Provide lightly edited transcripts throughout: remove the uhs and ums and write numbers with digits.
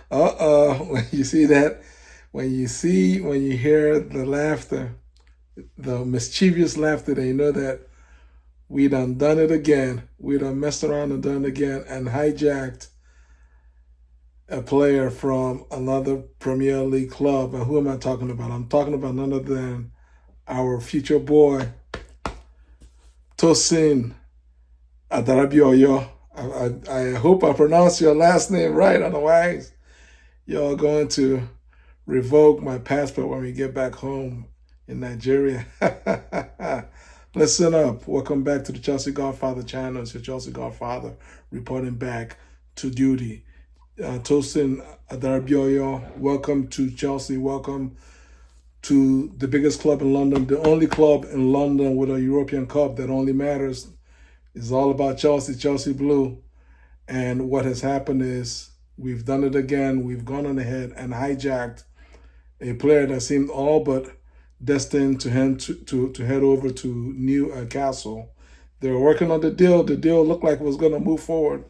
When you see that, when you hear the laughter, the mischievous laughter, then you know that we done it again. We done messed around and done it again and hijacked a player from another Premier League club. And who am I talking about? I'm talking about none other than our future boy, TOSIN Adarabioyo. I hope I pronounced your last name right. Otherwise, you're going to revoke my passport when we get back home in Nigeria. Listen up. Welcome back to the Chelsea Godfather channel. It's your Chelsea Godfather reporting back to duty. TOSIN Adarabioyo, welcome to Chelsea. Welcome to the biggest club in London, the only club in London with a European Cup that only matters. It's all about Chelsea, Chelsea Blue. And what has happened is we've done it again. We've gone on ahead and hijacked a player that seemed all but destined to head over to Newcastle. They were working on the deal. The deal looked like it was going to move forward.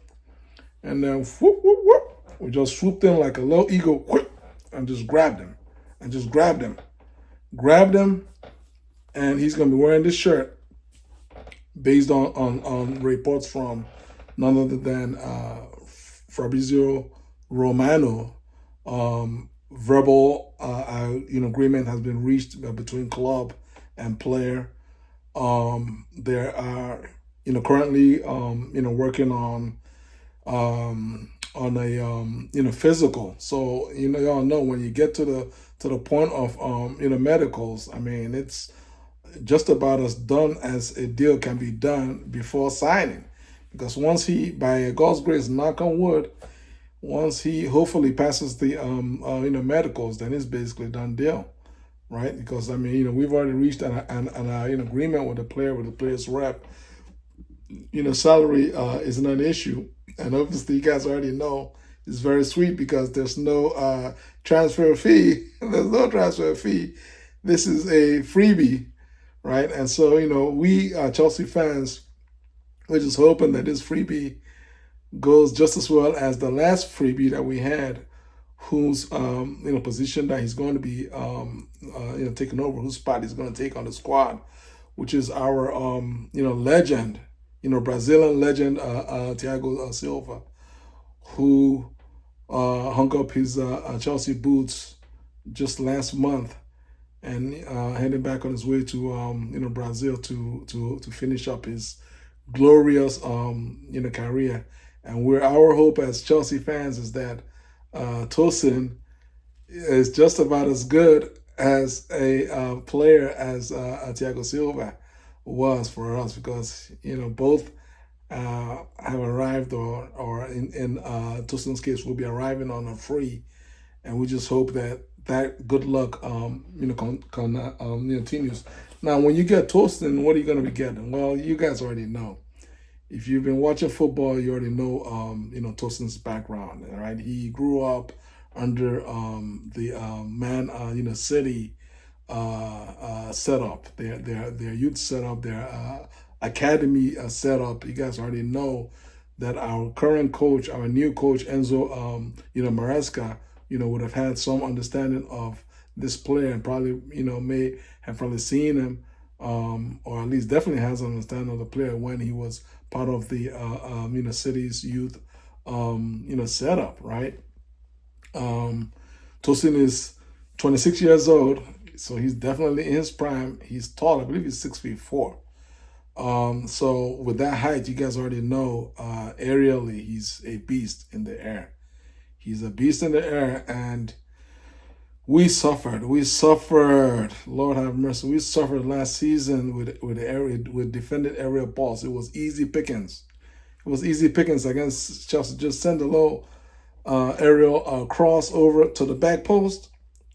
And then whoop, whoop, whoop, we just swooped in like a little eagle whoop, and just grabbed him. And just grabbed him. Grabbed him, and he's going to be wearing this shirt based on reports from none other than Fabrizio Romano. Verbal agreement has been reached between club and player. They are currently working on a physical. So y'all know when you get to the point of medicals, I mean it's just about as done as a deal can be done before signing. Because once he, by God's grace, knock on wood, once he hopefully passes the medicals, then it's basically a done deal, right? Because I mean we've already reached an agreement with the player, with the player's rep. Salary isn't an issue, and obviously you guys already know it's very sweet because there's no transfer fee. There's no transfer fee. This is a freebie, right? And so we Chelsea fans, we're just hoping that this freebie goes just as well as the last freebie that we had, whose position that he's going to be taking over, whose spot he's going to take on the squad, which is our legend, Brazilian legend Thiago Silva, who hung up his Chelsea boots just last month and heading back on his way to Brazil to finish up his glorious career. And our hope as Chelsea fans is that TOSIN is just about as good as a player as Thiago Silva was for us, because both have arrived, or in TOSIN's case will be arriving on a free, and we just hope that good luck continues. Now, when you get TOSIN, what are you going to be getting? Well, you guys already know. If you've been watching football, you already know TOSIN's background, right? He grew up under the Man City setup, their youth setup, their academy setup. You guys already know that our current coach, our new coach Enzo Maresca, would have had some understanding of this player, and probably may have probably seen him, or at least definitely has an understanding of the player when he was part of the City's youth setup, right? TOSIN is 26 years old, so he's definitely in his prime. He's tall. I believe he's 6'4". So with that height, you guys already know aerially he's a beast in the air. He's a beast in the air, and we suffered. Lord have mercy. We suffered last season with defended aerial balls. It was easy pickings. It was easy pickings against Chelsea. Just send a low aerial cross over to the back post,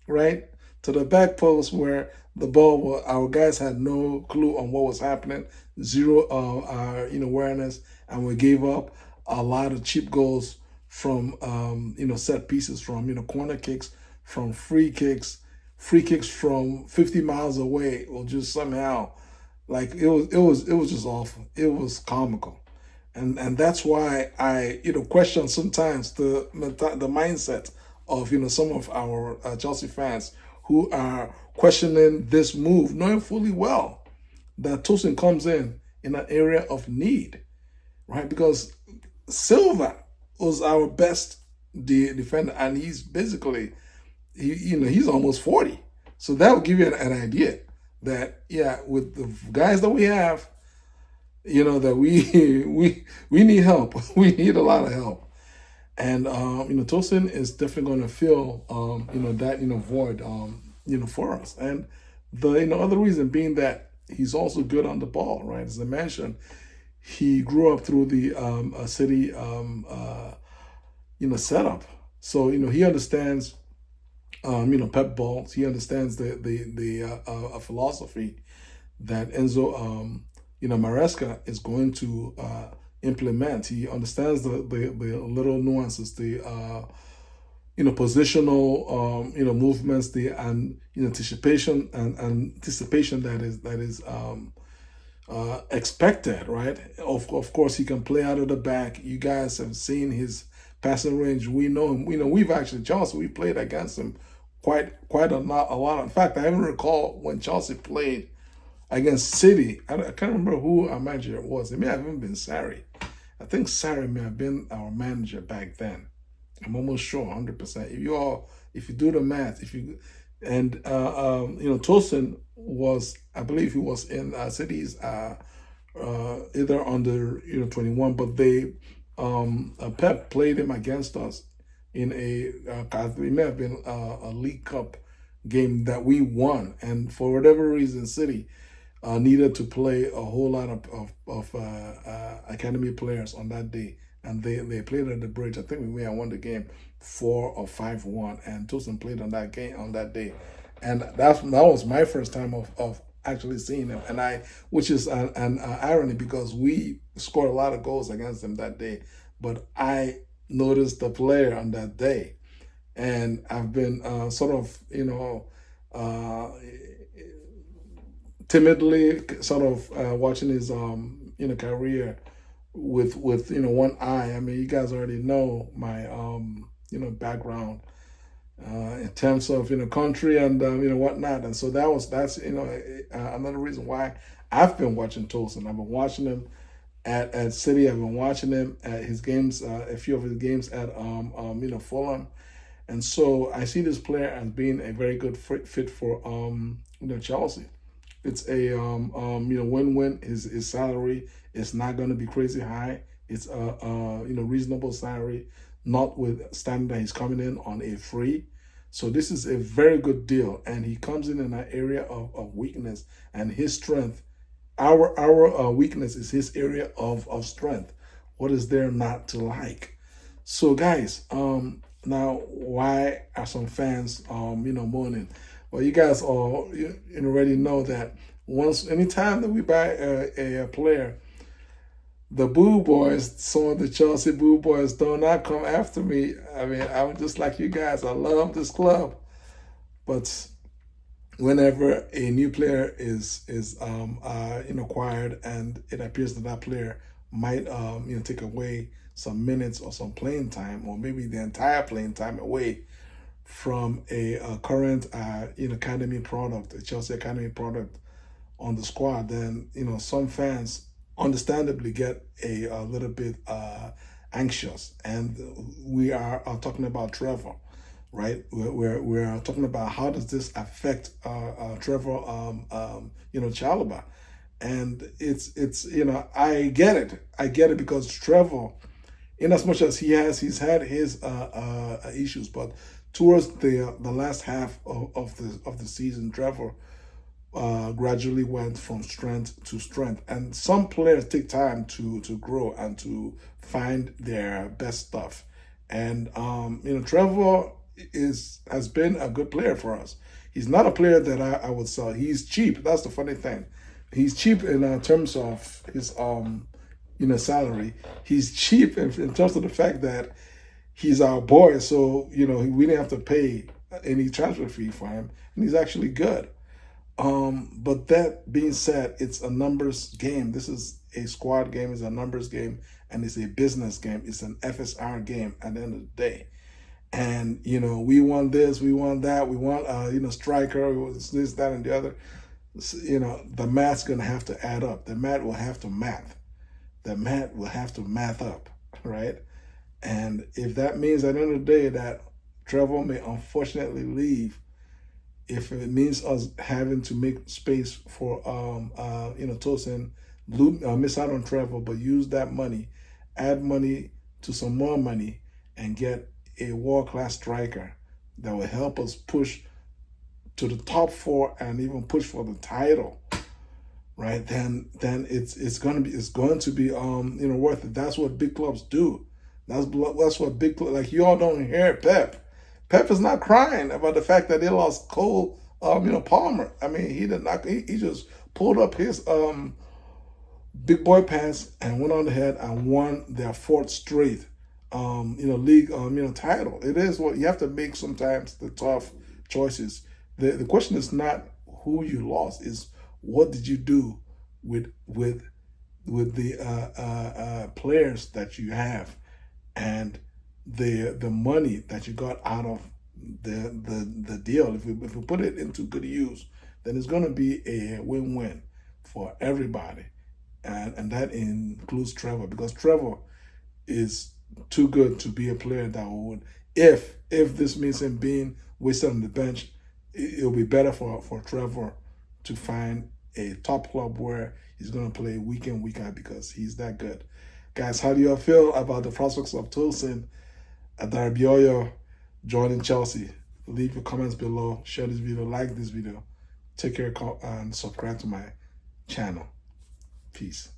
right? To the back post where the ball, our guys had no clue on what was happening, zero awareness, and we gave up a lot of cheap goals from set pieces, from corner kicks, from free kicks from 50 miles away, or just somehow, like it was just awful. It was comical. And that's why I question sometimes the mindset of some of our Chelsea fans who are questioning this move, knowing fully well that Tosin comes in an area of need, right? Because Silva was our best defender, and he's basically he's almost 40. So that will give you an idea that with the guys that we have, that we need help. We need a lot of help. And Tosin is definitely going to fill that void for us. And the other reason being that he's also good on the ball, right? As I mentioned, he grew up through the city setup, so he understands pep balls. He understands the philosophy that Enzo Maresca is going to implement. He understands the little nuances, the positional movements, the anticipation and anticipation that is expected, right? Of course, he can play out of the back. You guys have seen his passing range. We know him. We've actually Chelsea. We played against him quite a lot. In fact, I even recall when Chelsea played against City. I can't remember who our manager was. It may have even been Sarri. I think Sarri may have been our manager back then. I'm almost sure, 100%. If you do the math, Tosin was, I believe he was in City's either under 21, but they Pep played him against us in it may have been a League Cup game that we won, and for whatever reason, City needed to play a whole lot of academy players on that day, and they played at the Bridge. I think we may have won the game 4 or 5-1, and Tosin played on that day, and that was my first time of actually seeing him, which is an irony because we scored a lot of goals against him that day, but I noticed the player on that day, and I've been timidly watching his career with one eye. I mean, you guys already know my background in terms of country and whatnot, and so that's another reason why I've been watching Tosin. I've been watching him at City. I've been watching him at his games, a few of his games at Fulham, and so I see this player as being a very good fit for Chelsea. It's a win-win. His salary is not going to be crazy high. It's a reasonable salary, notwithstanding that he's coming in on a free. So this is a very good deal, and he comes in an area of weakness, and his strength. Our weakness is his area of strength. What is there not to like? So guys, now why are some fans moaning? Well, you guys all already know that anytime that we buy a player, the Boo Boys, some of the Chelsea Boo Boys, do not come after me. I mean, I'm just like you guys. I love this club, but whenever a new player is acquired, and it appears that player might take away some minutes or some playing time, or maybe the entire playing time away from a current academy product, a Chelsea academy product on the squad, then some fans understandably get a little bit anxious, and we are talking about Trevor, right? We're talking about how does this affect Trevor Chalobah, and it's I get it because Trevor, in as much as he's had his issues, but towards the last half of the season, Trevor gradually went from strength to strength, and some players take time to grow and to find their best stuff. And Trevor has been a good player for us. He's not a player that I would sell. He's cheap. That's the funny thing. He's cheap in terms of his salary. He's cheap in terms of the fact that he's our boy. So we didn't have to pay any transfer fee for him, and he's actually good. But that being said, it's a numbers game. This is a squad game, it's a numbers game, and it's a business game. It's an FSR game at the end of the day. And, we want this, we want that, we want, striker, we want this, that, and the other. The math's going to have to add up. The math will have to math. The math will have to math up, right? And if that means at the end of the day that Trevor may unfortunately leave, if it means us having to make space for Tosin, miss out on Trevor, but use that money, add money to some more money, and get a world-class striker that will help us push to the top 4 and even push for the title, right? Then it's going to be worth it. That's what big clubs do. That's what big clubs, like, you all don't hear Pep. Pep is not crying about the fact that they lost Cole, Palmer. I mean, he did not. He just pulled up his big boy pants and went on ahead and won their 4th straight, league, title. It is what you have to make sometimes, the tough choices. The question is not who you lost; is what did you do with the players that you have, and the money that you got out of the deal. If we put it into good use, then it's going to be a win-win for everybody, and that includes Trevor, because Trevor is too good to be a player that would, if this means him being wasted on the bench, it'll be better for Trevor to find a top club where he's going to play week in, week out, because he's that good. Guys, how do you all feel about the prospects of TOSIN ADARABIOYO joining Chelsea? Leave your comments below. Share this video. Like this video. Take care and subscribe to my channel. Peace.